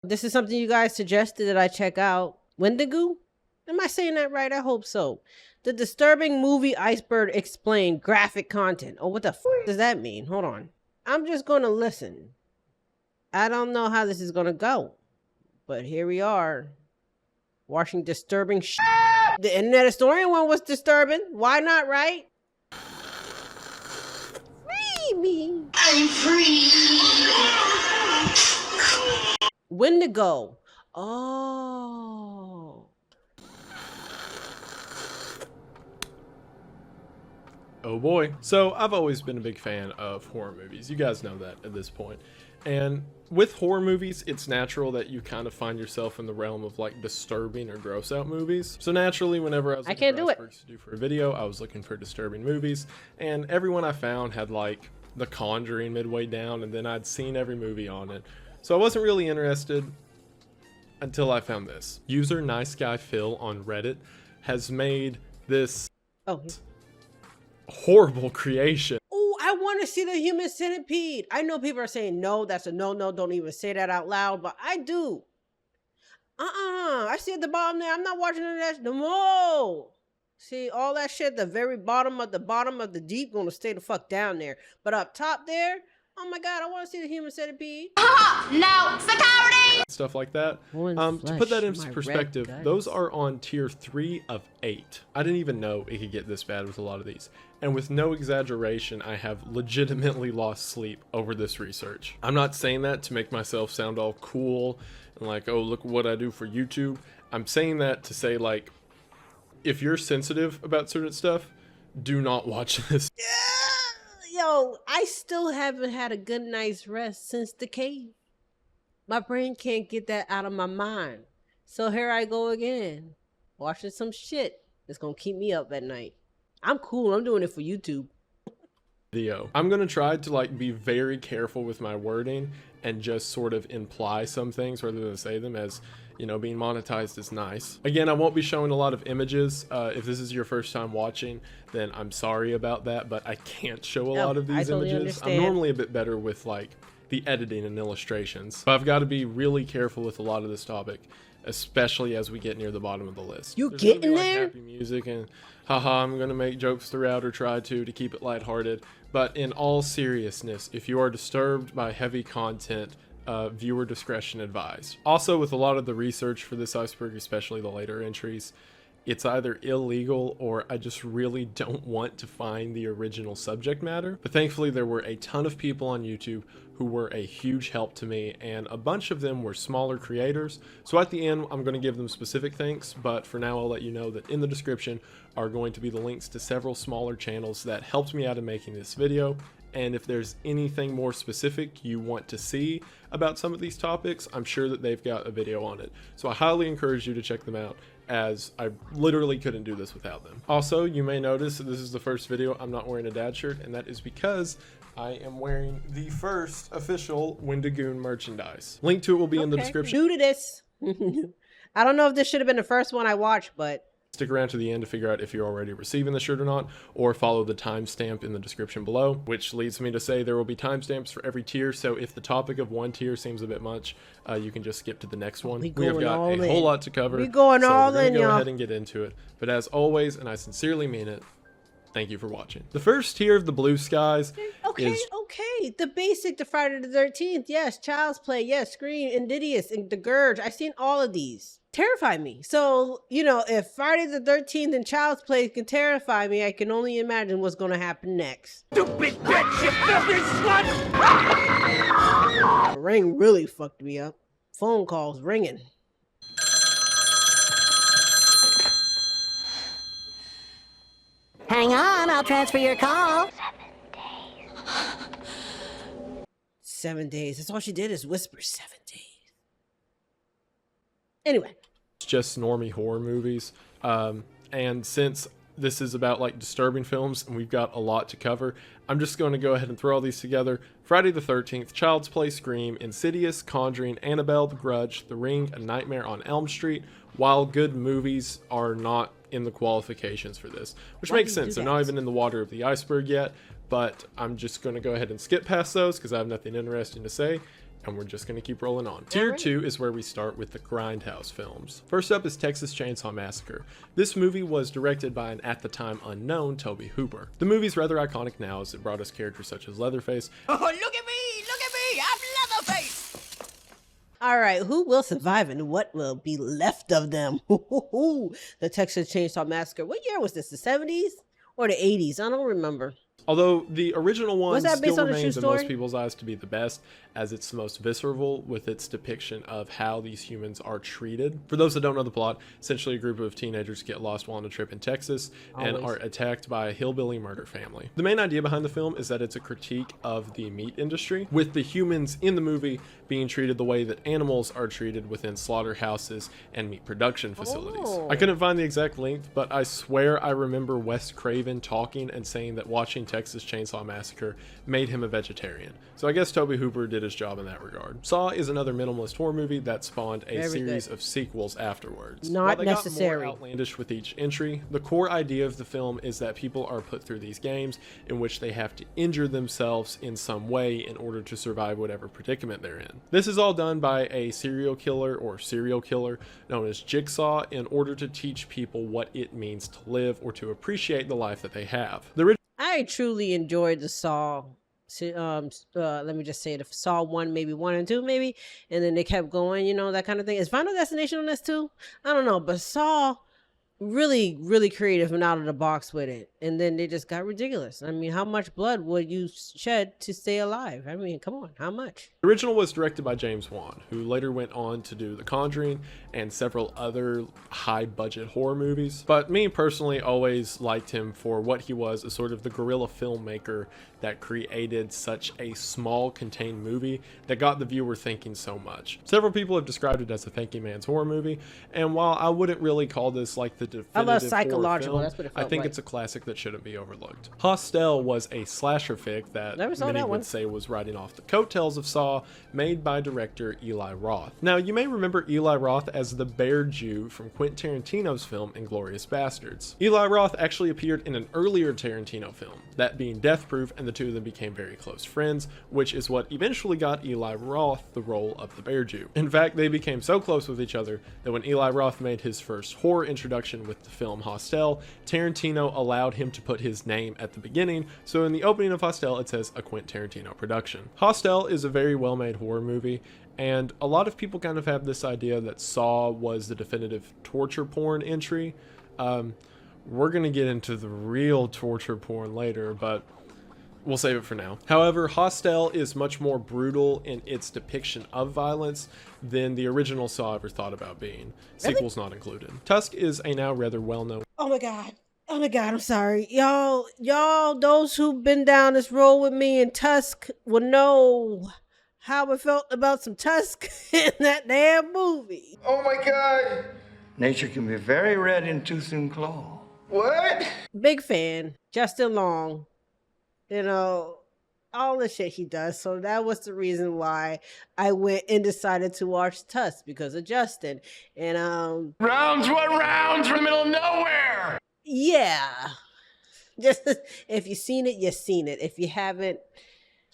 This is something you guys suggested that I check out. Wendigoon? Am I saying that right? I hope so. The disturbing movie Iceberg explained graphic content. Oh, what the does that mean? Hold on. I'm just going to listen. I don't know how this is going to go. But here we are. Watching disturbing shit. The Internet Historian one was disturbing. Why not, right? Free me. I'm free. Wendigo. Oh. Oh boy. So I've always been a big fan of horror movies. You guys know that at this point. And with horror movies, it's natural that you kind of find yourself in the realm of like disturbing or gross out movies. So naturally, whenever I was looking for Icebergs to do for a video, I was looking for disturbing movies. And everyone I found had like The Conjuring midway down, and then I'd seen every movie on it. So I wasn't really interested until I found this. User Nice Guy Phil on Reddit has made this horrible creation. Oh, I want to see the human centipede. I know people are saying no, that's a no, don't even say that out loud, but I do. I see at the bottom there. I'm not watching that. No. See, all that shit at the very bottom of the deep gonna stay the fuck down there. But up top there, oh my god, I want to see the human centipede. No, security! Stuff like that. To put that into perspective, those are on tier 3 of 8. I didn't even know it could get this bad with a lot of these. And with no exaggeration, I have legitimately lost sleep over this research. I'm not saying that to make myself sound all cool and like, oh, look what I do for YouTube. I'm saying that to say, like, if you're sensitive about certain stuff, do not watch this. Yo, I still haven't had a good night's rest since the cave. My brain can't get that out of my mind. So here I go again, watching some shit that's gonna keep me up at night. I'm cool, I'm doing it for YouTube. I'm gonna try to like be very careful with my wording and just sort of imply some things rather than say them, as you know, being monetized is nice. Again, I won't be showing a lot of images. If this is your first time watching, then I'm sorry about that, but I can't show a lot of these images. Understand. I'm normally a bit better with like the editing and illustrations, but I've got to be really careful with a lot of this topic, especially as we get near the bottom of the list. You getting like there? Happy music and haha, I'm gonna make jokes throughout, or try to keep it lighthearted. But in all seriousness, if you are disturbed by heavy content, viewer discretion advised. Also, with a lot of the research for this Iceberg, especially the later entries, it's either illegal or I just really don't want to find the original subject matter. But thankfully there were a ton of people on YouTube who were a huge help to me, and a bunch of them were smaller creators. So at the end, I'm going to give them specific thanks, but for now I'll let you know that in the description are going to be the links to several smaller channels that helped me out in making this video. And if there's anything more specific you want to see about some of these topics, I'm sure that they've got a video on it. So I highly encourage you to check them out, as I literally couldn't do this without them. Also, you may notice that this is the first video I'm not wearing a dad shirt, and that is because I am wearing the first official Wendigoon merchandise. Link to it will be in the description. New to this. I don't know if this should have been the first one I watched, but stick around to the end to figure out if you're already receiving the shirt or not, or follow the timestamp in the description below, which leads me to say there will be timestamps for every tier. So if the topic of one tier seems a bit much, you can just skip to the next one. We have got a whole lot to cover. We're going all in, y'all. Go ahead and get into it. But as always, and I sincerely mean it, thank you for watching. The first tier of the blue skies is... Okay, the basic, the Friday the 13th, yes, Child's Play, yes, Scream, Insidious, and The Gurge. I've seen all of these. Terrify me. So, you know, if Friday the 13th and Child's Play can terrify me, I can only imagine what's going to happen next. Stupid bitch, you filthy slut! The ring really fucked me up. Phone calls ringing. Hang on, I'll transfer your call. 7 days. That's all she did is whisper 7 days. Anyway. It's just normie horror movies. And since this is about like disturbing films and we've got a lot to cover, I'm just going to go ahead and throw all these together. Friday the 13th, Child's Play, Scream, Insidious, Conjuring, Annabelle, The Grudge, The Ring, A Nightmare on Elm Street, while good movies are not in the qualifications for this, which makes sense. They're not even in the water of the Iceberg yet, but I'm just going to go ahead and skip past those because I have nothing interesting to say And we're just gonna keep rolling on. Tier 2 is where we start with the Grindhouse films. First up is Texas Chainsaw Massacre. This movie was directed by an at the time unknown Tobe Hooper. The movie's rather iconic now as it brought us characters such as Leatherface. Oh, look at me, I'm Leatherface! All right, who will survive and what will be left of them? The Texas Chainsaw Massacre. What year was this? The 70s or the 80s? I don't remember. Although the original one that based still on a true remains in story? most people's eyes to be the best, as it's the most visceral with its depiction of how these humans are treated. For those that don't know the plot, essentially a group of teenagers get lost while on a trip in Texas and are attacked by a hillbilly murder family. The main idea behind the film is that it's a critique of the meat industry, with the humans in the movie being treated the way that animals are treated within slaughterhouses and meat production facilities. I couldn't find the exact length, but I swear I remember Wes Craven talking and saying that watching Texas Chainsaw Massacre made him a vegetarian. So I guess Tobe Hooper did his job in that regard. Saw is another minimalist horror movie that spawned a series of sequels afterwards. Not While they necessary. got more outlandish with each entry, the core idea of the film is that people are put through these games in which they have to injure themselves in some way in order to survive whatever predicament they're in. This is all done by a serial killer known as Jigsaw in order to teach people what it means to live or to appreciate the life that they have. I truly enjoyed the Saw. Let me just say the Saw 1, maybe 1 and 2, maybe, and then they kept going, you know, that kind of thing. Is Final Destination on this too? I don't know, but Saw really, really creative and out of the box with it, and then they just got ridiculous. I mean, how much blood would you shed to stay alive? I mean, come on, how much? The original was directed by James Wan, who later went on to do The Conjuring and several other high-budget horror movies. But me personally always liked him for what he was, a sort of the guerrilla filmmaker that created such a small, contained movie that got the viewer thinking so much. Several people have described it as a thinking man's horror movie, and while I wouldn't really call this like the definitive psychological, horror that's what it film, I felt think like. it's a classic that shouldn't be overlooked. Hostel was a slasher fic that Never saw many that one. would say was riding off the coattails of Saw, made by director Eli Roth. Now, you may remember Eli Roth as the Bear Jew from Quentin Tarantino's film Inglourious Basterds. Eli Roth actually appeared in an earlier Tarantino film, that being Death Proof, and the two of them became very close friends, which is what eventually got Eli Roth the role of the Bear Jew. In fact, they became so close with each other that when Eli Roth made his first horror introduction with the film Hostel, Tarantino allowed him to put his name at the beginning, so in the opening of Hostel it says a Quentin Tarantino production. Hostel is a very well-made horror movie, and a lot of people kind of have this idea that Saw was the definitive torture porn entry. We're gonna get into the real torture porn later, but we'll save it for now. However, Hostel is much more brutal in its depiction of violence than the original Saw ever thought about being. Sequels not included. Tusk is a now rather well-known... Oh my god, I'm sorry. Y'all, those who've been down this road with me in Tusk will know how I felt about some Tusk in that damn movie. Oh my god! Nature can be very red in tooth and claw. What? Big fan. Justin Long. You know, all the shit he does. So that was the reason why I went and decided to watch Tusk, because of Justin. And Rounds, what rounds? We're in the middle of nowhere! yeah. Just if you've seen it, you've seen it. If you haven't,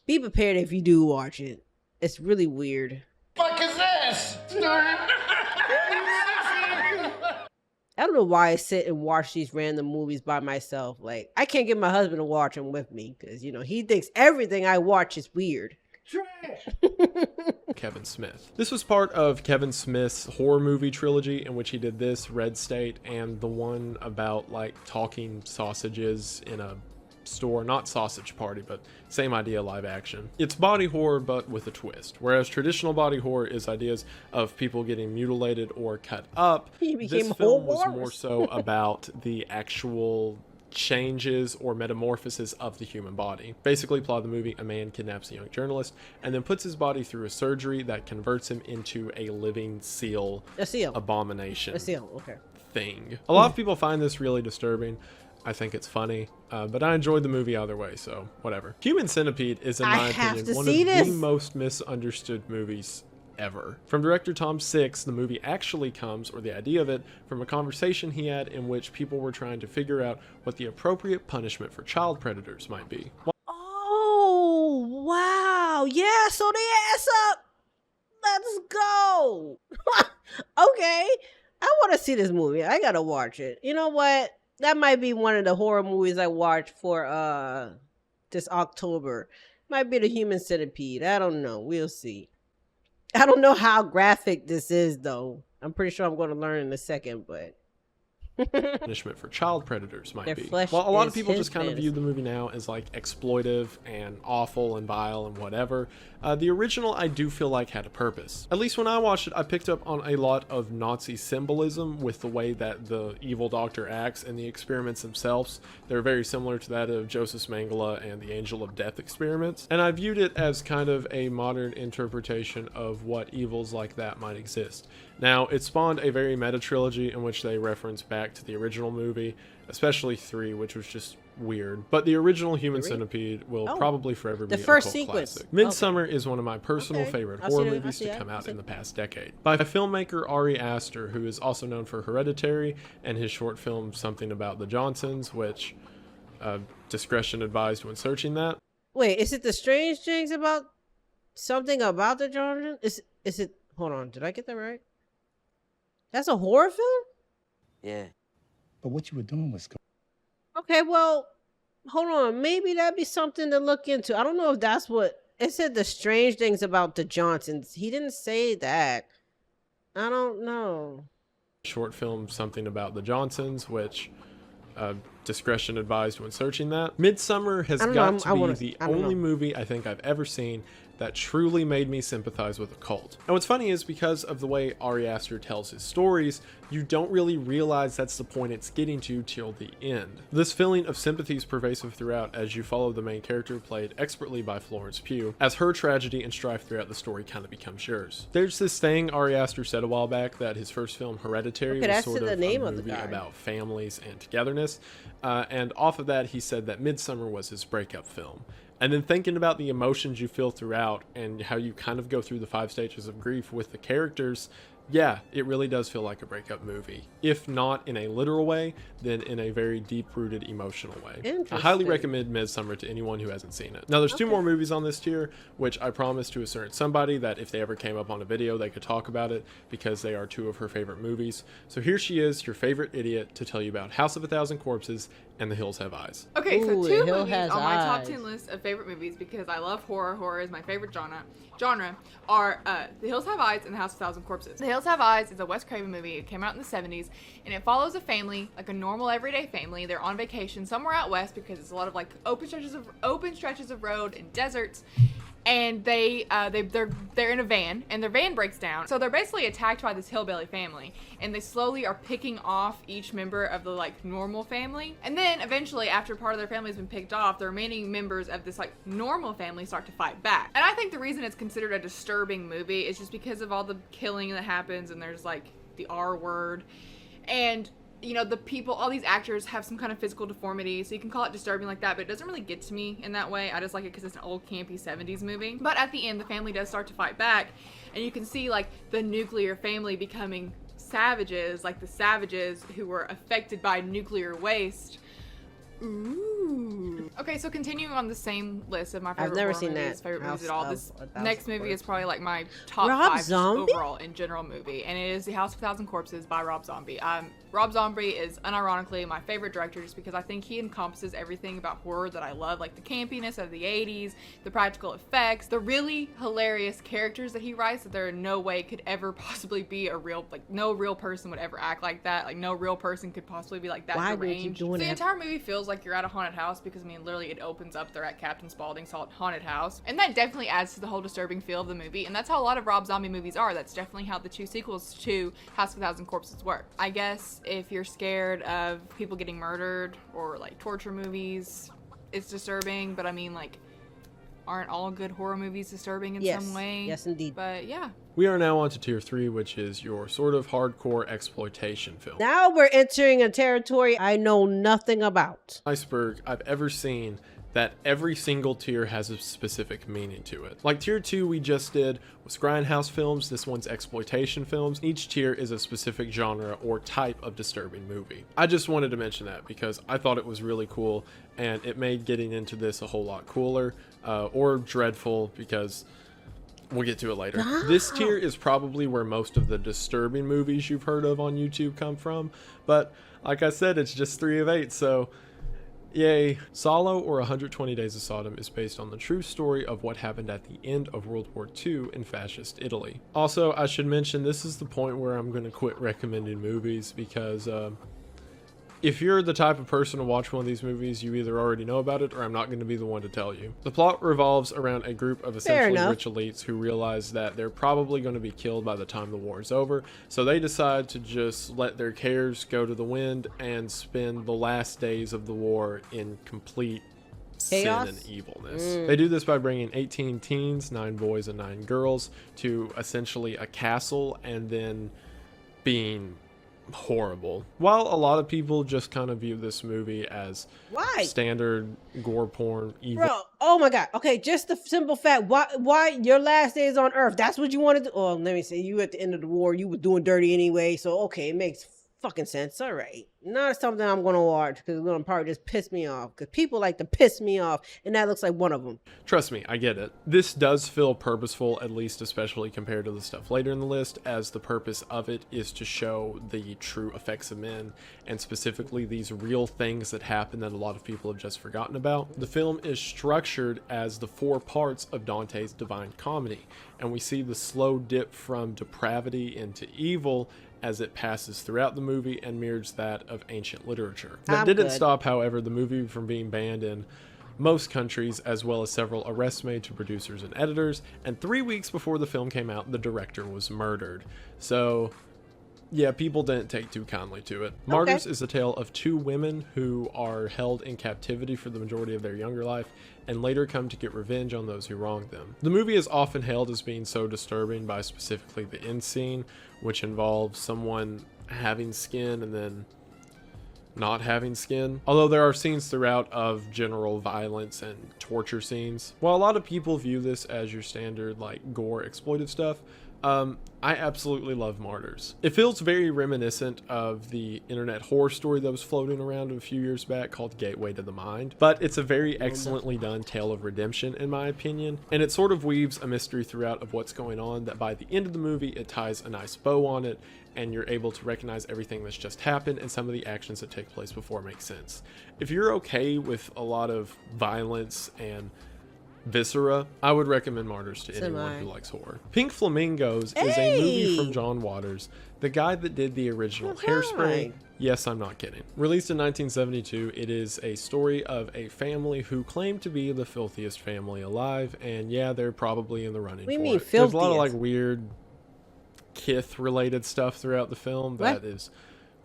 be prepared if you do watch it. It's really weird. Fuck is this? I don't know why I sit and watch these random movies by myself. Like, I can't get my husband to watch them with me because, you know, he thinks everything I watch is weird. Kevin Smith. This was part of Kevin Smith's horror movie trilogy, in which he did this, Red State, and the one about like talking sausages in a store, not Sausage Party, but same idea, live action. It's body horror but with a twist. Whereas traditional body horror is ideas of people getting mutilated or cut up, this film was more so about the actual changes or metamorphosis of the human body. Basically, plot of the movie, a man kidnaps a young journalist and then puts his body through a surgery that converts him into a living seal abomination thing. A lot of people find this really disturbing. I think it's funny, but I enjoyed the movie either way, so whatever. Human Centipede is, in my opinion, one of the most misunderstood movies ever. From director Tom Six, the movie actually comes, or the idea of it, from a conversation he had in which people were trying to figure out what the appropriate punishment for child predators might be. Oh, wow. Yeah, so they ass up. Let's go. Okay. I want to see this movie. I gotta watch it. You know what? That might be one of the horror movies I watch for this October. Might be the Human Centipede. I don't know. We'll see. I don't know how graphic this is though. I'm pretty sure I'm going to learn in a second, but punishment for child predators might Their be. flesh Well, a lot of is people his just kind of fantasy. view the movie now as like exploitive and awful and vile and whatever. The original, I do feel like, had a purpose. At least when I watched it, I picked up on a lot of Nazi symbolism with the way that the evil doctor acts and the experiments themselves. They're very similar to that of Joseph Mengele and the Angel of Death experiments. And I viewed it as kind of a modern interpretation of what evils like that might exist. Now, it spawned a very meta trilogy in which they reference back to the original movie, especially 3, which was just weird. But the original Human Centipede will probably forever be the a first cult sequence. classic. Midsummer is one of my personal Okay. favorite I'll horror see that. movies I'll see to that. come I'll out see in the that. past decade. By filmmaker Ari Aster, who is also known for Hereditary and his short film Something About the Johnsons, which discretion advised when searching that. Wait, is it the strange things about something about the Jordan? Is it? Hold on, did I get that right? That's a horror film? Yeah. But what you were doing was Okay, well, hold on. Maybe that'd be something to look into. I don't know if that's what it said. The strange things about the Johnsons. He didn't say that. I don't know. Short film Something About the Johnsons, which discretion advised when searching that. Midsummer has I don't got know, to I be wanna- the I don't only know. movie I think I've ever seen that truly made me sympathize with a cult. And what's funny is because of the way Ari Aster tells his stories, you don't really realize that's the point it's getting to till the end. This feeling of sympathy is pervasive throughout as you follow the main character, played expertly by Florence Pugh, as her tragedy and strife throughout the story kind of becomes yours. There's this thing Ari Aster said a while back that his first film, Hereditary, Okay, was that's sort the of name a of the movie guy. about families and togetherness. And off of that, he said that Midsummer was his breakup film. And then thinking about the emotions you feel throughout and how you kind of go through the 5 stages of grief with the characters, yeah, it really does feel like a breakup movie. If not in a literal way, then in a very deep-rooted emotional way. I highly Interesting. recommend Midsummer to anyone who hasn't seen it. Now, there's 2 more movies on this tier, which I promised to a certain somebody that if they ever came up on a video, they could talk about it because they are 2 of her favorite movies. So here she is, your favorite idiot, to tell you about House of a Thousand Corpses and The Hills Have Eyes. Okay, so Ooh, 2 The Hill movies Has on my top Eyes. 10 list of favorite movies because I love horror. Horror is my favorite genre are The Hills Have Eyes and The House of a Thousand Corpses. The Hills Have Eyes is a Wes Craven movie. It came out in the 70s, and it follows a family, like a normal everyday family. They're on vacation somewhere out west because it's a lot of like open stretches of road and deserts. And they're in a van, and their van breaks down. So they're basically attacked by this hillbilly family, and they slowly are picking off each member of the like normal family. And then eventually, after part of their family has been picked off, the remaining members of this like normal family start to fight back. And I think the reason it's considered a disturbing movie is just because of all the killing that happens, and there's like the R word, and you know, the people, all these actors have some kind of physical deformity, so you can call it disturbing like that, but it doesn't really get to me in that way. I just like it because it's an old campy 70s movie. But at the end, the family does start to fight back, and you can see like the nuclear family becoming savages, like the savages who were affected by nuclear waste. Ooh. Okay, so continuing on the same list of my favorite never horror seen movies, that. favorite movies at House all. of This a Thousand next movie is Corpses. probably like my top Rob 5 just Zombie? overall in general movie, and it is The House of a Thousand Corpses by Rob Zombie. Rob Zombie is unironically my favorite director just because I think he encompasses everything about horror that I love, like the campiness of the 80s, the practical effects, the really hilarious characters that he writes that there in no way could ever possibly be a real, like no real person would ever act like that. Like no real person could possibly be like that Why would you deranged. doing The that? entire movie feels like you're at a haunted house because I mean literally it opens up, they're at Captain Spaulding's haunted house, and that definitely adds to the whole disturbing feel of the movie, and that's how a lot of Rob Zombie movies are. That's definitely how the 2 sequels to House of a Thousand Corpses work. I guess if you're scared of people getting murdered or like torture movies, it's disturbing, but I mean like aren't all good horror movies disturbing in Yes. some way? Yes, indeed. But yeah. We are now on to tier 3, which is your sort of hardcore exploitation film. Now we're entering a territory I know nothing about. Iceberg I've ever seen that every single tier has a specific meaning to it. Like tier 2 we just did was grindhouse films, this one's exploitation films. Each tier is a specific genre or type of disturbing movie. I just wanted to mention that because I thought it was really cool and it made getting into this a whole lot cooler or dreadful because We'll get to it later. This tier is probably where most of the disturbing movies you've heard of on YouTube come from, but like I said, it's just 3 of 8, so yay. Salo, or 120 Days of Sodom, is based on the true story of what happened at the end of World War II in fascist Italy. Also, I should mention, this is the point where I'm going to quit recommending movies, because if you're the type of person to watch one of these movies, you either already know about it or I'm not going to be the one to tell you. The plot revolves around a group of essentially rich elites who realize that they're probably going to be killed by the time the war is over, so they decide to just let their cares go to the wind and spend the last days of the war in complete chaos sin and evilness. They do this by bringing 18 teens, 9 boys and 9 girls, to essentially a castle and then being horrible. While a lot of people just kind of view this movie as standard gore porn evil. Bro, oh my god. Okay, just the simple fact, why your last days on Earth, that's what you wanted to, oh, let me say, you at the end of the war, you were doing dirty anyway, so okay, it makes fucking sense. All right, not something I'm gonna watch because it's gonna probably just piss me off, because people like to piss me off, and that looks like one of them. Trust me, I get it. This does feel purposeful, at least especially compared to the stuff later in the list, as the purpose of it is to show the true effects of men, and specifically these real things that happen that a lot of people have just forgotten about. The film is structured as the 4 parts of Dante's Divine Comedy, and we see the slow dip from depravity into evil as it passes throughout the movie and mirrors that of ancient literature. That didn't stop, however, the movie from being banned in most countries, as well as several arrests made to producers and editors, and 3 weeks before the film came out, the director was murdered. So yeah, people didn't take too kindly to it. Martyrs is a tale of 2 women who are held in captivity for the majority of their younger life and later come to get revenge on those who wronged them. The movie is often hailed as being so disturbing by specifically the end scene, which involves someone having skin and then not having skin. Although there are scenes throughout of general violence and torture scenes. While a lot of people view this as your standard like gore exploitive stuff, I absolutely love Martyrs. It feels very reminiscent of the internet horror story that was floating around a few years back called Gateway to the Mind, but it's a very excellently done tale of redemption in my opinion, and it sort of weaves a mystery throughout of what's going on that by the end of the movie it ties a nice bow on it, and you're able to recognize everything that's just happened and some of the actions that take place before make sense. If you're okay with a lot of violence and viscera, I would recommend Martyrs to anyone who likes horror. Pink Flamingos is a movie from John Waters, the guy that did the original Hairspray. Yes, I'm not kidding. Released in 1972, it is a story of a family who claim to be the filthiest family alive, and yeah, they're probably in the running for it. There's a lot of like weird Kith related stuff throughout the film that is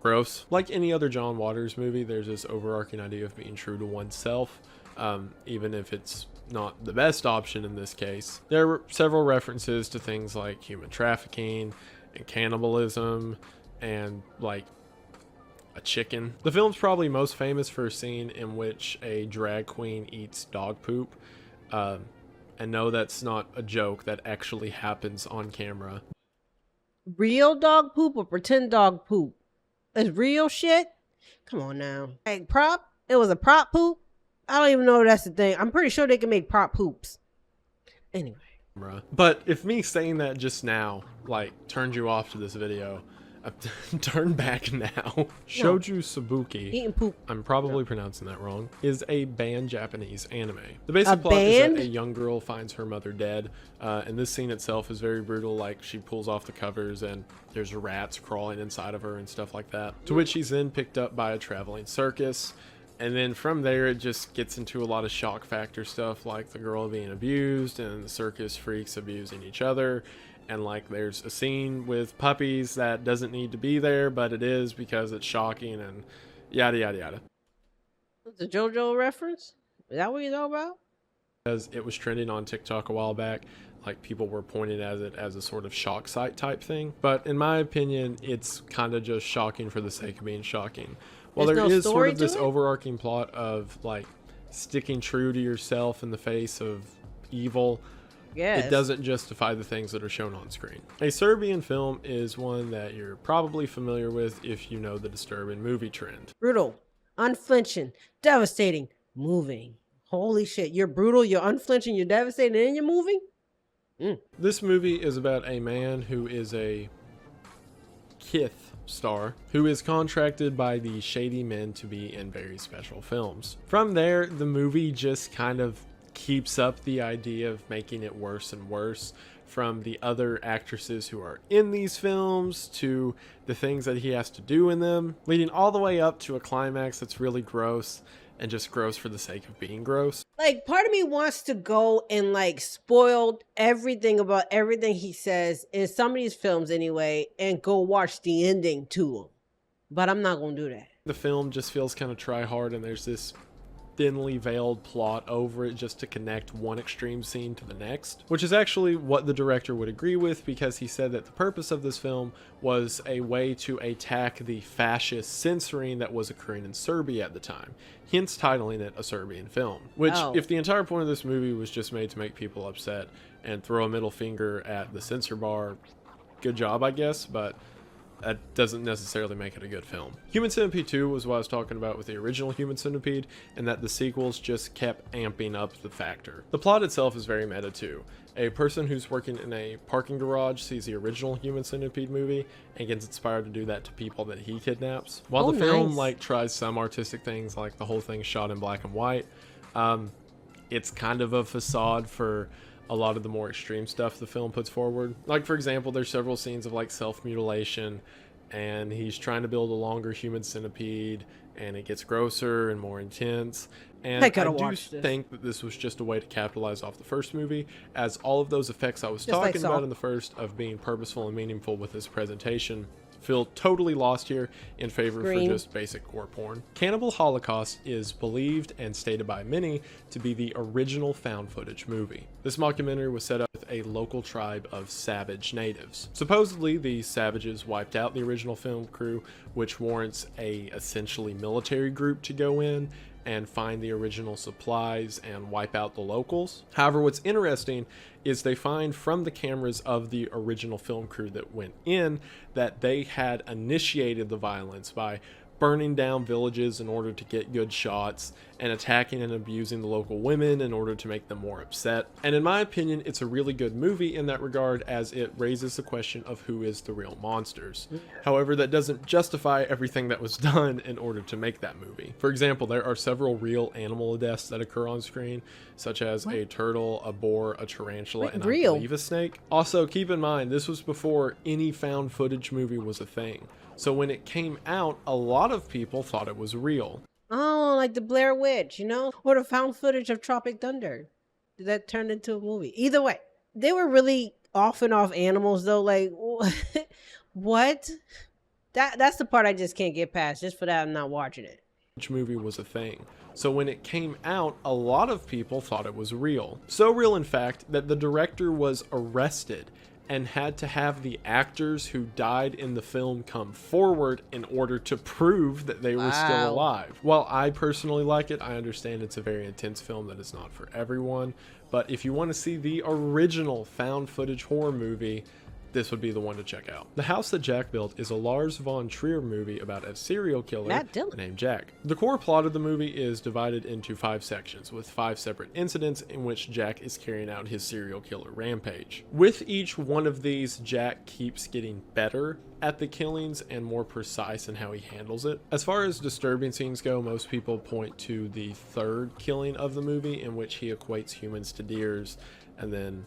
gross. Like any other John Waters movie, there's this overarching idea of being true to oneself, even if it's not the best option in this case. There were several references to things like human trafficking and cannibalism and like a chicken. The film's probably most famous for a scene in which a drag queen eats dog poop. And no, that's not a joke. That actually happens on camera. Real dog poop or pretend dog poop? It's real shit? Come on now. Like prop? It was a prop poop? I don't even know if that's the thing. I'm pretty sure they can make prop poops. Anyway. But if me saying that just now, like, turned you off to this video, turn back now. Shouju Sabuki, eating poop, I'm probably pronouncing that wrong, is a banned Japanese anime. The basic plot is that a young girl finds her mother dead, and this scene itself is very brutal. Like, she pulls off the covers and there's rats crawling inside of her and stuff like that, to which she's then picked up by a traveling circus. And then from there, it just gets into a lot of shock factor stuff, like the girl being abused and the circus freaks abusing each other. And like there's a scene with puppies that doesn't need to be there, but it is because it's shocking and yada, yada, yada. It's a JoJo reference? Is that what you know about? Because it was trending on TikTok a while back. Like people were pointing at it as a sort of shock site type thing. But in my opinion, it's kind of just shocking for the sake of being shocking. Well, there is sort of this overarching plot of like sticking true to yourself in the face of evil. It doesn't justify the things that are shown on screen. A Serbian film is one that you're probably familiar with if you know the disturbing movie trend. Brutal, unflinching, devastating, moving. Holy shit, you're brutal, you're unflinching, you're devastating, and you're moving? This movie is about a man who is a Kith star who is contracted by the shady men to be in very special films. From there, the movie just kind of keeps up the idea of making it worse and worse, from the other actresses who are in these films to the things that he has to do in them, leading all the way up to a climax that's really gross and just gross for the sake of being gross. Like, part of me wants to go and like spoil everything about everything he says in some of these films anyway and go watch the ending to him. But I'm not going to do that. The film just feels kind of try hard, and there's this thinly veiled plot over it just to connect one extreme scene to the next, which is actually what the director would agree with, because he said that the purpose of this film was a way to attack the fascist censoring that was occurring in Serbia at the time, hence titling it a Serbian film. Which, if the entire point of this movie was just made to make people upset and throw a middle finger at the censor bar, good job, I guess, but that doesn't necessarily make it a good film. Human Centipede 2 was what I was talking about with the original Human Centipede, and that the sequels just kept amping up the factor. The plot itself is very meta too. A person who's working in a parking garage sees the original Human Centipede movie and gets inspired to do that to people that he kidnaps. While the film like tries some artistic things, like the whole thing shot in black and white, it's kind of a facade for a lot of the more extreme stuff the film puts forward. Like, for example, there's several scenes of like self-mutilation, and he's trying to build a longer human centipede, and it gets grosser and more intense. And I do think that this was just a way to capitalize off the first movie, as all of those effects I was talking about in the first of being purposeful and meaningful with this presentation feel totally lost here in favor for just basic gore porn. Cannibal Holocaust is believed and stated by many to be the original found footage movie. This mockumentary was set up with a local tribe of savage natives. Supposedly, the savages wiped out the original film crew, which warrants a essentially military group to go in and find the original supplies and wipe out the locals. However, what's interesting is they find from the cameras of the original film crew that went in that they had initiated the violence by burning down villages in order to get good shots and attacking and abusing the local women in order to make them more upset. And in my opinion, it's a really good movie in that regard, as it raises the question of who is the real monsters. However, that doesn't justify everything that was done in order to make that movie. For example, there are several real animal deaths that occur on screen, such as a turtle, a boar, a tarantula, and I believe a snake. Also, keep in mind, this was before any found footage movie was a thing. So when it came out, a lot of people thought it was real. Oh, like the Blair Witch, you know? Or the found footage of Tropic Thunder. That turned into a movie. Either way, they were really off and off animals though. Like, what? That's the part I just can't get past. Just for that, I'm not watching it. Which movie was a thing. So when it came out, a lot of people thought it was real. So real, in fact, that the director was arrested and had to have the actors who died in the film come forward in order to prove that they were still alive. While I personally like it, I understand it's a very intense film that is not for everyone. But if you want to see the original found footage horror movie, this would be the one to check out. The House That Jack Built is a Lars von Trier movie about a serial killer named Jack. The core plot of the movie is divided into 5 sections, with 5 separate incidents in which Jack is carrying out his serial killer rampage. With each one of these, Jack keeps getting better at the killings and more precise in how he handles it. As far as disturbing scenes go, most people point to the 3rd killing of the movie, in which he equates humans to deers and then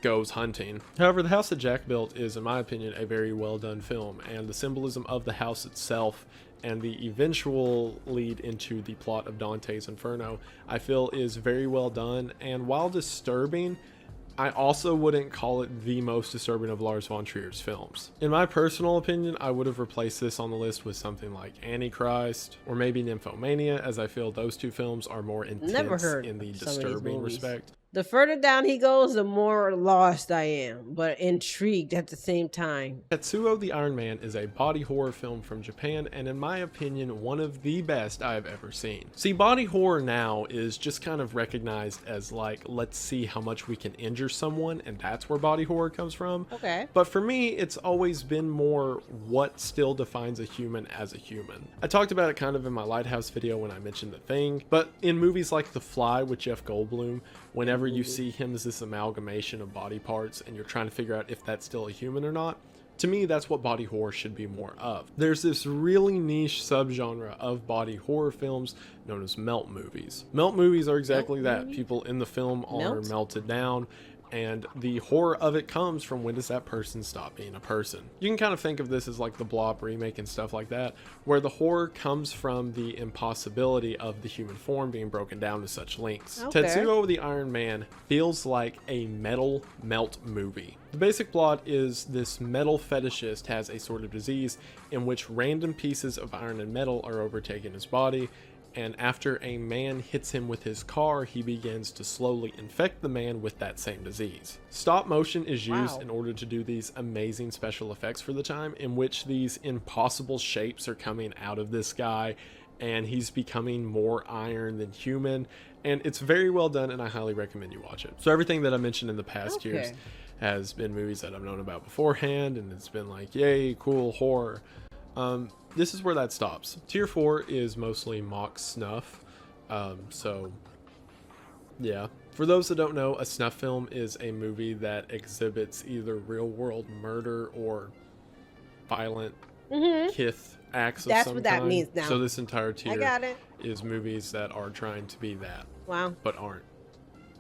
goes hunting. However, The House That Jack Built is, in my opinion, a very well done film, and the symbolism of the house itself and the eventual lead into the plot of Dante's Inferno, I feel is very well done. And while disturbing, I also wouldn't call it the most disturbing of Lars von Trier's films. In my personal opinion, I would have replaced this on the list with something like Antichrist or maybe Nymphomania, as I feel those 2 films are more intense in the disturbing respect. The further down he goes, the more lost I am, but intrigued at the same time. Tetsuo the Iron Man is a body horror film from Japan, and in my opinion, one of the best I have ever seen. See, body horror now is just kind of recognized as like, let's see how much we can injure someone, and that's where body horror comes from. Okay. But for me, it's always been more what still defines a human as a human. I talked about it kind of in my Lighthouse video when I mentioned The Thing, but in movies like The Fly with Jeff Goldblum, whenever you see him as this amalgamation of body parts and you're trying to figure out if that's still a human or not. To me, that's what body horror should be more of. There's this really niche subgenre of body horror films known as melt movies. Melt movies are exactly that. People in the film are melted down, and the horror of it comes from when does that person stop being a person. You can kind of think of this as like the Blob remake and stuff like that, where the horror comes from the impossibility of the human form being broken down to such lengths. Tetsuo the Iron Man feels like a metal melt movie. The basic plot is this metal fetishist has a sort of disease in which random pieces of iron and metal are overtaking his body, and after a man hits him with his car, he begins to slowly infect the man with that same disease. Stop motion is used in order to do these amazing special effects for the time, in which these impossible shapes are coming out of this guy, and he's becoming more iron than human, and it's very well done, and I highly recommend you watch it. So everything that I mentioned in the past years has been movies that I've known about beforehand, and it's been like, yay, cool horror. This is where that stops. Tier 4 is mostly mock snuff. So yeah, for those that don't know, a snuff film is a movie that exhibits either real world murder or violent kith acts of some kind. That's what that means now. So this entire tier I got it. is movies that are trying to be that. Wow. But aren't.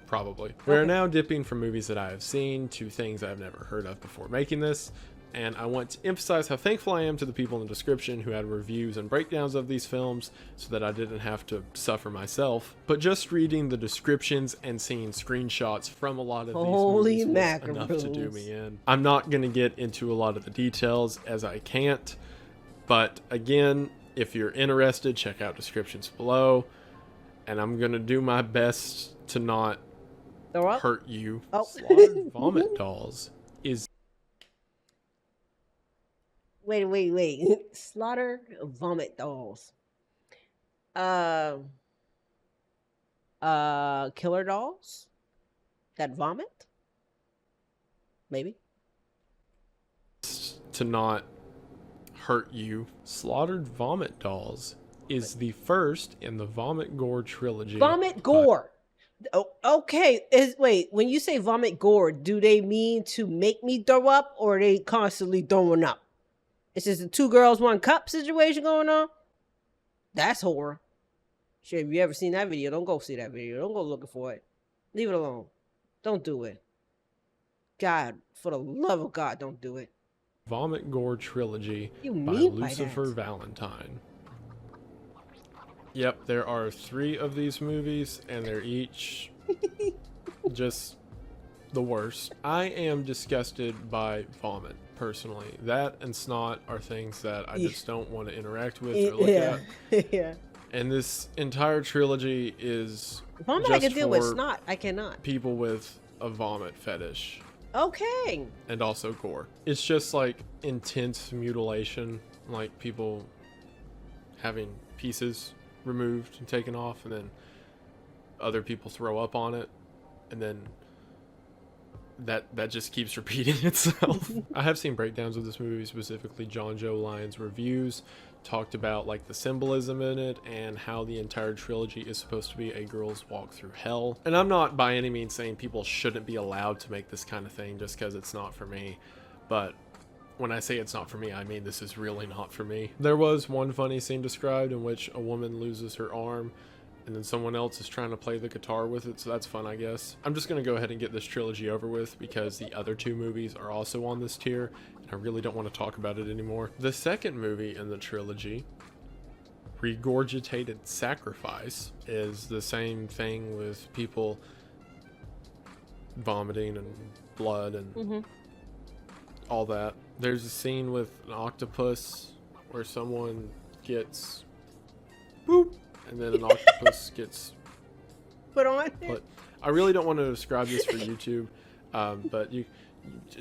Probably. We're now dipping from movies that I have seen to things I've never heard of before making this. And I want to emphasize how thankful I am to the people in the description who had reviews and breakdowns of these films so that I didn't have to suffer myself. But just reading the descriptions and seeing screenshots from a lot of these movies was enough to do me in. I'm not going to get into a lot of the details as I can't. But again, if you're interested, check out descriptions below. And I'm going to do my best to not hurt you. Slaughtered Vomit Dolls is... Wait. Slaughter Vomit Dolls. Killer dolls that vomit? Maybe. To not hurt you. Slaughtered Vomit Dolls is the first in the Vomit Gore trilogy. Vomit Gore. Oh, okay. Wait, when you say vomit gore, do they mean to make me throw up, or are they constantly throwing up? It's just a 2 girls, 1 cup situation going on. That's horror. Shit, if you ever seen that video, don't go see that video. Don't go looking for it. Leave it alone. Don't do it. God, for the love of God, don't do it. Vomit Gore trilogy by Lucifer Valentine. Yep, there are 3 of these movies, and they're each just the worst. I am disgusted by vomit, personally. That and snot are things that I just don't want to interact with or look at. Yeah. And this entire trilogy is vomit just I can deal for with, snot I cannot. People with a vomit fetish. Okay. And also gore. It's just like intense mutilation, like people having pieces removed and taken off, and then other people throw up on it, and then that just keeps repeating itself. I have seen breakdowns of this movie, specifically John Joe Lyons reviews, talked about like the symbolism in it and how the entire trilogy is supposed to be a girl's walk through hell. And I'm not by any means saying people shouldn't be allowed to make this kind of thing just because it's not for me, but when I say it's not for me, I mean this is really not for me. There was one funny scene described in which a woman loses her arm and then someone else is trying to play the guitar with it, so that's fun, I guess. I'm just going to go ahead and get this trilogy over with because the other 2 movies are also on this tier, and I really don't want to talk about it anymore. The second movie in the trilogy, Regurgitated Sacrifice, is the same thing with people vomiting and blood and all that. There's a scene with an octopus where someone gets boop, and then an octopus gets put on. I really don't want to describe this for YouTube, but you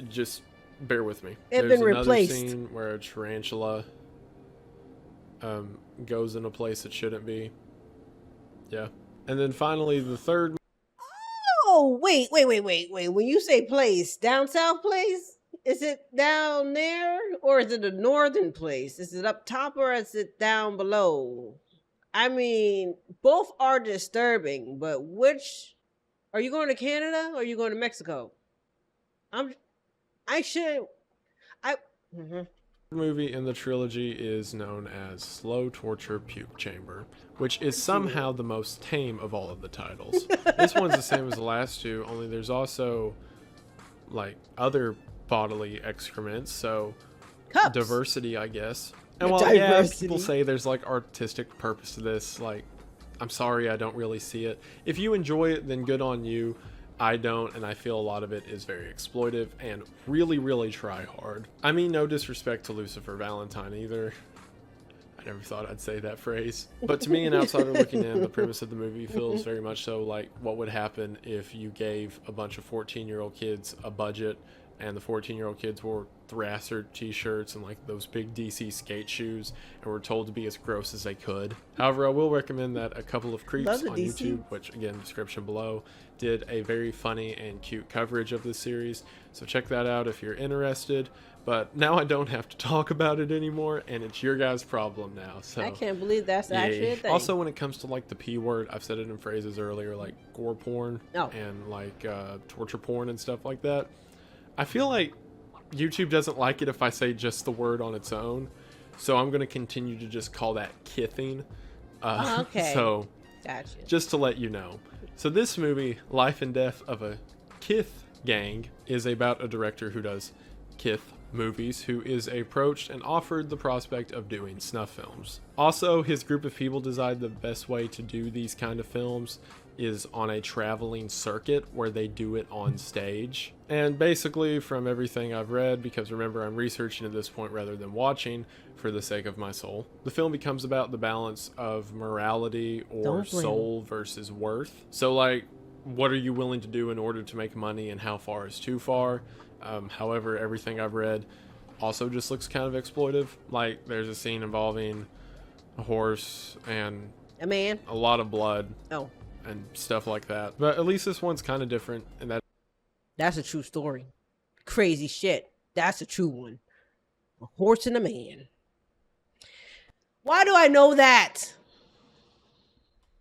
just bear with me. It's There's been another replaced. scene where a tarantula goes in a place it shouldn't be. Yeah. And then finally the third. Oh, wait. When you say place, down south place? Is it down there, or is it a northern place? Is it up top, or is it down below? I mean, both are disturbing, but which Are you going to Canada or are you going to Mexico? I should. I. Mhm. Movie in the trilogy is known as Slow Torture Puke Chamber, which is somehow the most tame of all of the titles. This one's the same as the last two, only there's also like other bodily excrements, so Cups. diversity, I guess. And while yeah, Diversity. people say there's like artistic purpose to this, like I'm sorry, I don't really see it. If you enjoy it, then good on you. I don't, and I feel a lot of it is very exploitive and really, really try hard. I mean, no disrespect to Lucifer Valentine either. I never thought I'd say that phrase. But to me, an outsider looking in, the premise of the movie feels very much so like what would happen if you gave a bunch of 14-year-old kids a budget and the 14-year-old kids wore Thrasher t-shirts and like those big DC skate shoes and were told to be as gross as they could. However, I will recommend that a couple of creeps on DC. YouTube, which again, description below, did a very funny and cute coverage of this series. So check that out if you're interested. But now I don't have to talk about it anymore, and it's your guys' problem now. So I can't believe that's actually a thing. Also, when it comes to like the P word, I've said it in phrases earlier, like gore porn and like torture porn and stuff like that. I feel like YouTube doesn't like it if I say just the word on its own, so I'm going to continue to just call that kithing. Okay. So, Gotcha. just to let you know. So this movie, Life and Death of a Kith Gang, is about a director who does Kith movies who is approached and offered the prospect of doing snuff films. Also, his group of people decided the best way to do these kind of films is on a traveling circuit where they do it on stage. And basically, from everything I've read, because remember I'm researching at this point rather than watching for the sake of my soul, the film becomes about the balance of morality or soul versus worth. So like, what are you willing to do in order to make money and how far is too far? However, everything I've read also just looks kind of exploitive. Like there's a scene involving a horse and a man, a lot of blood. Oh. And stuff like that. But at least this one's kind of different in that that's a true story. Crazy shit. That's a true one. A horse and a man. Why do I know that?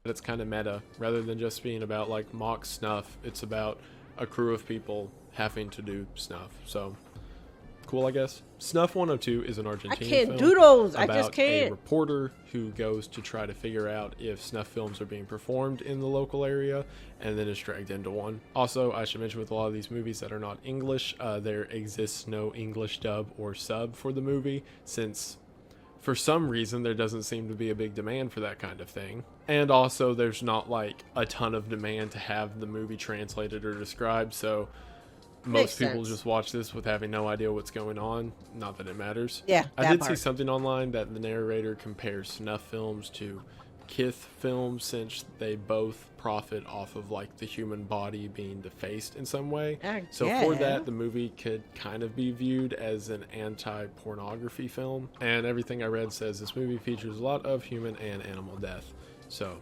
it's kind of meta. Rather than just being about like mock snuff, it's about a crew of people having to do snuff. So cool, I guess. Snuff 102 is an Argentine film. I can't do those. I just about can't. a reporter who goes to try to figure out if snuff films are being performed in the local area and then is dragged into one. Also, I should mention with a lot of these movies that are not English, there exists no English dub or sub for the movie, since for some reason there doesn't seem to be a big demand for that kind of thing. And also there's not like a ton of demand to have the movie translated or described, so most people just watch this with having no idea what's going on. Not that it matters. Yeah, I did see something online that the narrator compares snuff films to Kith films, since they both profit off of like the human body being defaced in some way. So for that, the movie could kind of be viewed as an anti-pornography film. And everything I read says this movie features a lot of human and animal death. So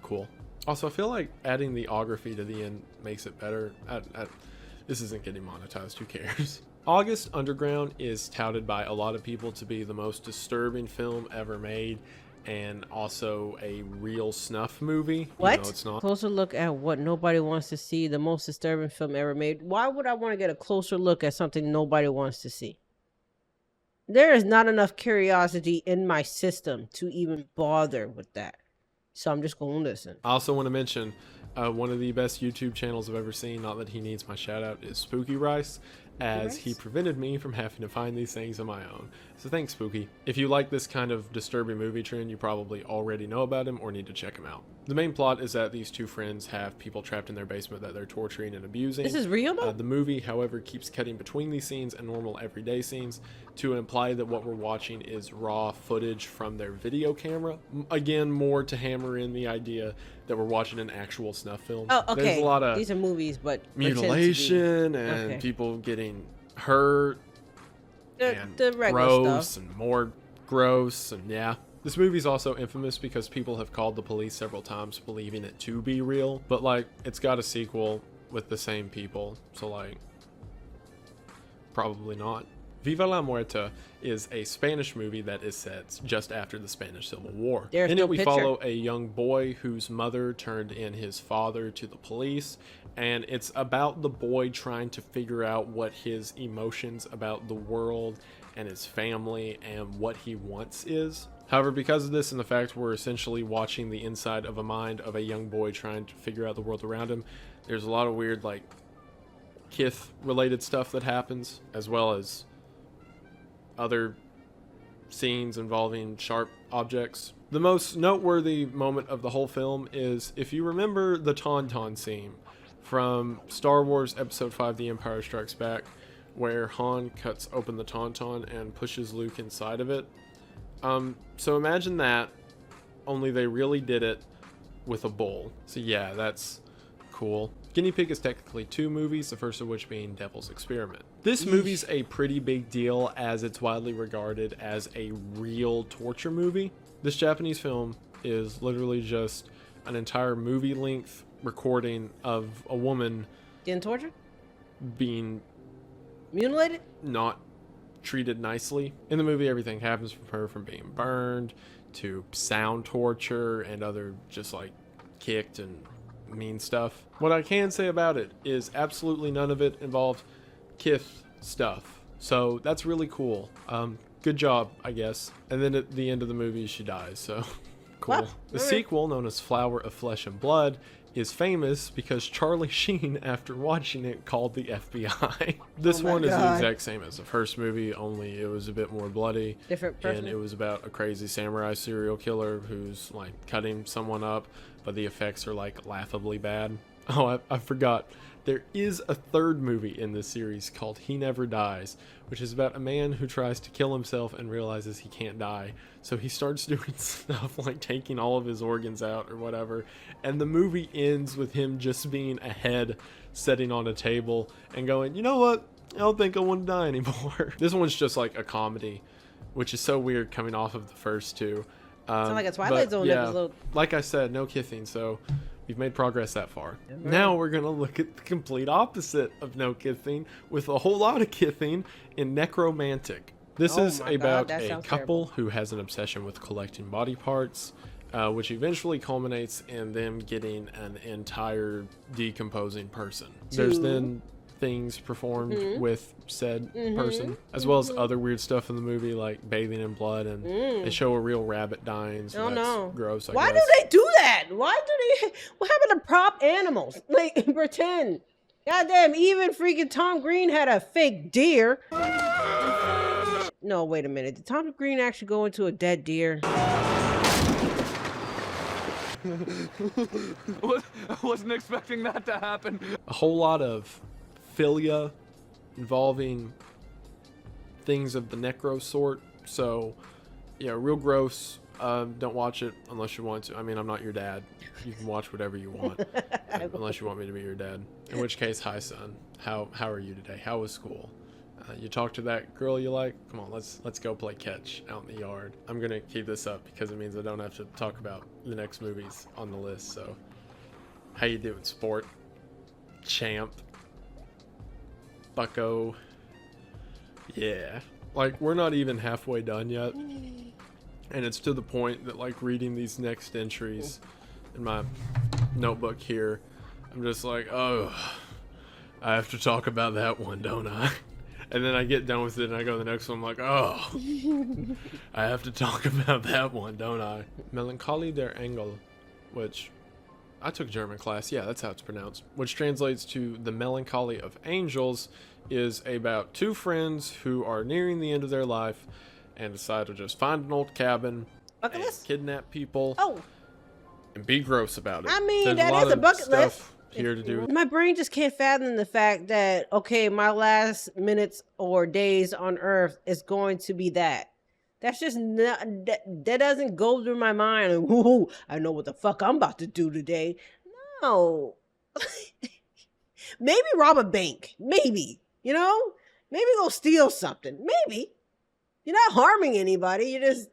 cool. Also, I feel like adding the ography to the end makes it better. This isn't getting monetized, who cares? August Underground is touted by a lot of people to be the most disturbing film ever made, and also a real snuff movie. What? It's not. Closer look at what nobody wants to see, the most disturbing film ever made. Why would I want to get a closer look at something nobody wants to see? There is not enough curiosity in my system to even bother with that. So I'm just going to listen. I also want to mention one of the best YouTube channels I've ever seen, not that he needs my shout out, is Spooky Rice, as he prevented me from having to find these things on my own. So thanks, Spooky. If you like this kind of disturbing movie trend, you probably already know about him or need to check him out. The main plot is that these two friends have people trapped in their basement that they're torturing and abusing. This is real though? The movie, however, keeps cutting between these scenes and normal everyday scenes to imply that what we're watching is raw footage from their video camera. Again, more to hammer in the idea that we're watching an actual snuff film. Oh, okay. There's a lot of these are movies, but mutilation and people getting hurt and the regular gross stuff. and more gross, and yeah. This movie's also infamous because people have called the police several times believing it to be real, but like it's got a sequel with the same people, so like probably not. Viva La Muerte is a Spanish movie that is set just after the Spanish Civil War. There's In no it, we picture. follow a young boy whose mother turned in his father to the police, and it's about the boy trying to figure out what his emotions about the world and his family and what he wants is. However, because of this and the fact we're essentially watching the inside of a mind of a young boy trying to figure out the world around him, there's a lot of weird, like, Kith related stuff that happens, as well as other scenes involving sharp objects. The most noteworthy moment of the whole film is, if you remember the Tauntaun scene from Star Wars Episode 5 The Empire Strikes Back, where Han cuts open the Tauntaun and pushes Luke inside of it. So imagine that, only they really did it with a bull. So yeah, that's cool. Guinea Pig is technically 2 movies, the first of which being Devil's Experiment. This movie's a pretty big deal as it's widely regarded as a real torture movie. This Japanese film is literally just an entire movie-length recording of a woman Getting tortured? being Mutilated? not treated nicely. In the movie, everything happens from her, from being burned to sound torture and other just like kicked and mean stuff. What I can say about it is absolutely none of it involved Kith stuff. So that's really cool. Good job, I guess. And then at the end of the movie, she dies. So cool. What? The sequel, known as Flower of Flesh and Blood, is famous because Charlie Sheen, after watching it, called the FBI. This one is the exact same as the first movie, only it was a bit more bloody. Different person? And it was about a crazy samurai serial killer who's like cutting someone up, but the effects are like laughably bad. Oh, I forgot. There is a third movie in this series called He Never Dies, which is about a man who tries to kill himself and realizes he can't die. So he starts doing stuff like taking all of his organs out or whatever. And the movie ends with him just being a head sitting on a table and going, you know what? I don't think I want to die anymore. This one's just like a comedy, which is so weird coming off of the first two. Sound like a Twilight Zone episode. Like I said, no kissing, so we've made progress that far. Now we're going to look at the complete opposite of no kissing with a whole lot of kissing in Necromantic. This is about a couple who has an obsession with collecting body parts, which eventually culminates in them getting an entire decomposing person. There's then things performed with said person, as well as other weird stuff in the movie, like bathing in blood, and they show a real rabbit dying, so that's gross, I Why guess. do they do that? Why do they? What happened to prop animals? Like, pretend. Goddamn, even freaking Tom Green had a fake deer. No, wait a minute. Did Tom Green actually go into a dead deer? I wasn't expecting that to happen. A whole lot of philia involving things of the necro sort, so yeah, real gross. Don't watch it unless you want to. I mean, I'm not your dad. You can watch whatever you want, unless you want me to be your dad. In which case, hi son, how are you today? How was school? You talked to that girl you like? Come on, let's go play catch out in the yard. I'm gonna keep this up because it means I don't have to talk about the next movies on the list. So, how you doing, sport? Champ? Bucko? Yeah. Like, we're not even halfway done yet. And it's to the point that, like, reading these next entries in my notebook here, I'm just like, oh, I have to talk about that one, don't I? And then I get done with it and I go to the next one, I'm like, oh, I have to talk about that one, don't I? Melancholie der Engel, which I took German class. Yeah, that's how it's pronounced. Which translates to The Melancholy of Angels, is about 2 friends who are nearing the end of their life and decide to just find an old cabin and kidnap people and be gross about it. I mean, There's that is a bucket list. Here to do. My brain just can't fathom the fact that, okay, my last minutes or days on Earth is going to be that. That's just not, that doesn't go through my mind. Like, whoo, I know what the fuck I'm about to do today. No. Maybe rob a bank. Maybe. You know? Maybe go steal something. Maybe. You're not harming anybody. You're just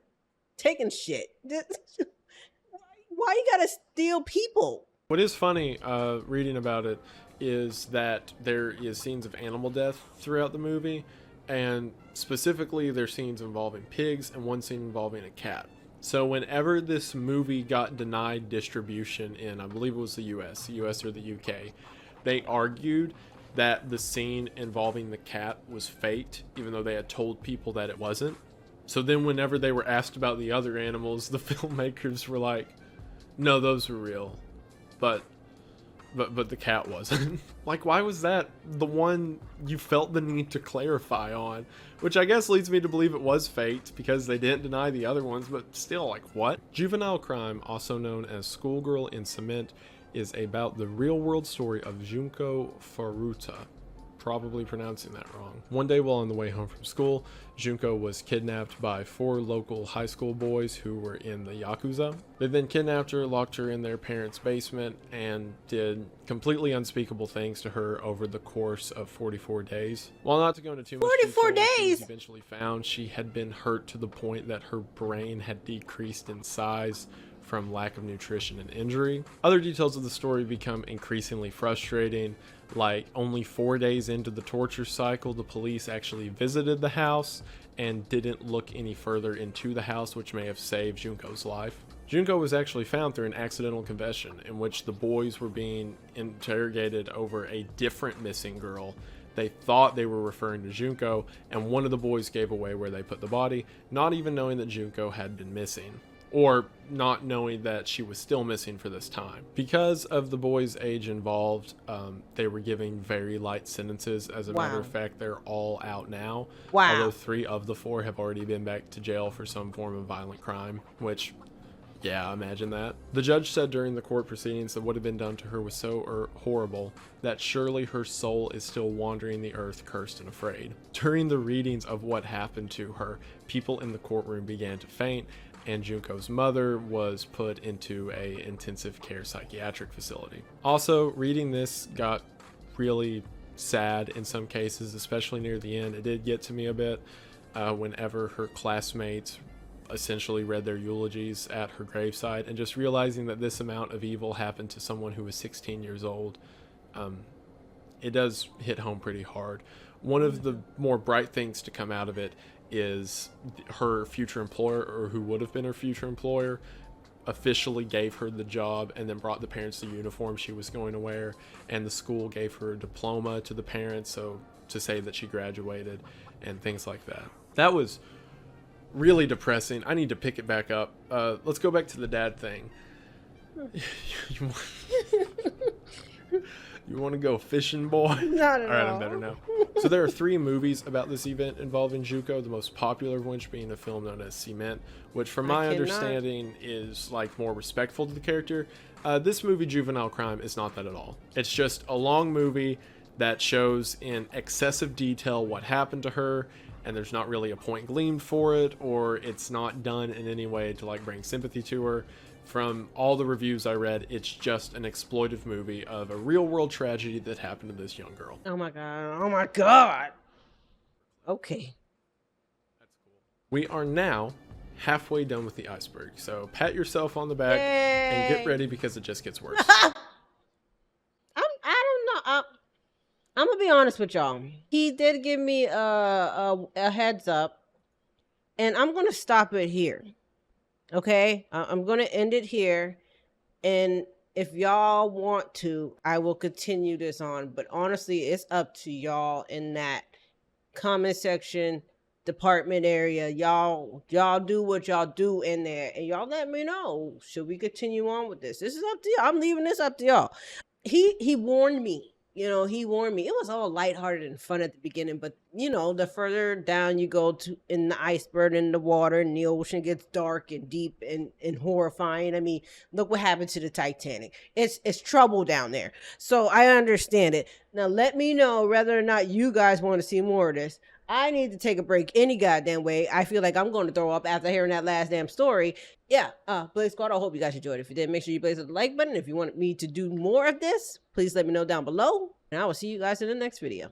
taking shit. Why you gotta steal people? What is funny, reading about it, is that there is scenes of animal death throughout the movie, and specifically there's scenes involving pigs and one scene involving a cat. So whenever this movie got denied distribution in, I believe it was the US or the UK, they argued that the scene involving the cat was faked, even though they had told people that it wasn't. So then whenever they were asked about the other animals, the filmmakers were like, no, those were real, but the cat wasn't. Like, why was that the one you felt the need to clarify on? Which I guess leads me to believe it was faked because they didn't deny the other ones, but still, like, what? Juvenile crime, also known as Schoolgirl in Cement, is about the real-world story of Junko Furuta. Probably pronouncing that wrong. One day while on the way home from school, Junko was kidnapped by 4 local high school boys who were in the Yakuza. They then kidnapped her, locked her in their parents' basement, and did completely unspeakable things to her over the course of 44 days. While not to go into too much 44 detail, she days! was eventually found. She had been hurt to the point that her brain had decreased in size from lack of nutrition and injury. Other details of the story become increasingly frustrating. Like, only 4 days into the torture cycle, the police actually visited the house and didn't look any further into the house, which may have saved Junko's life. Junko was actually found through an accidental confession in which the boys were being interrogated over a different missing girl. They thought they were referring to Junko, and one of the boys gave away where they put the body, not even knowing that Junko had been missing, or not knowing that she was still missing for this time. Because of the boys' age involved, they were giving very light sentences. As a matter of fact, they're all out now. Wow. Although 3 of the 4 have already been back to jail for some form of violent crime, which, yeah, imagine that. The judge said during the court proceedings that what had been done to her was so horrible that surely her soul is still wandering the earth, cursed and afraid. During the readings of what happened to her, people in the courtroom began to faint, and Junko's mother was put into a intensive care psychiatric facility. Also, reading this got really sad in some cases, especially near the end. It did get to me a bit whenever her classmates essentially read their eulogies at her graveside, and just realizing that this amount of evil happened to someone who was 16 years old, it does hit home pretty hard. One of the more bright things to come out of it is her future employer, or who would have been her future employer, officially gave her the job and then brought the parents the uniform she was going to wear, and the school gave her a diploma to the parents, so to say that she graduated and things like that. That was really depressing. I need to pick it back up. Let's go back to the dad thing. You want to go fishing, boy? Not at all. All right, I'm better now. So there are 3 movies about this event involving Junko, the most popular of which being a film known as Cement, which from my understanding is like more respectful to the character. This movie, Juvenile Crime, is not that at all. It's just a long movie that shows in excessive detail what happened to her, and there's not really a point gleaned for it, or it's not done in any way to like bring sympathy to her. From all the reviews I read, it's just an exploitive movie of a real world tragedy that happened to this young girl. Oh my god. Oh my god. Okay. That's cool. We are now halfway done with the iceberg, so pat yourself on the back and get ready because it just gets worse. I don't know. I'm gonna be honest with y'all. He did give me a heads up, and I'm gonna stop it here. Okay, I'm gonna end it here, and if y'all want to, I will continue this on. But honestly, it's up to y'all in that comment section department area. Y'all do what y'all do in there, and y'all let me know. Should we continue on with this? This is up to y'all. I'm leaving this up to y'all. He warned me. You know, he warned me. It was all lighthearted and fun at the beginning, but you know, the further down you go to in the iceberg, in the water, and the ocean gets dark and deep and horrifying. I mean, look what happened to the Titanic. It's trouble down there. So I understand it. Now let me know whether or not you guys want to see more of this. I need to take a break any goddamn way. I feel like I'm going to throw up after hearing that last damn story. Yeah, Blaze Squad, I hope you guys enjoyed it. If you did, make sure you blaze the like button. If you want me to do more of this, please let me know down below. And I will see you guys in the next video.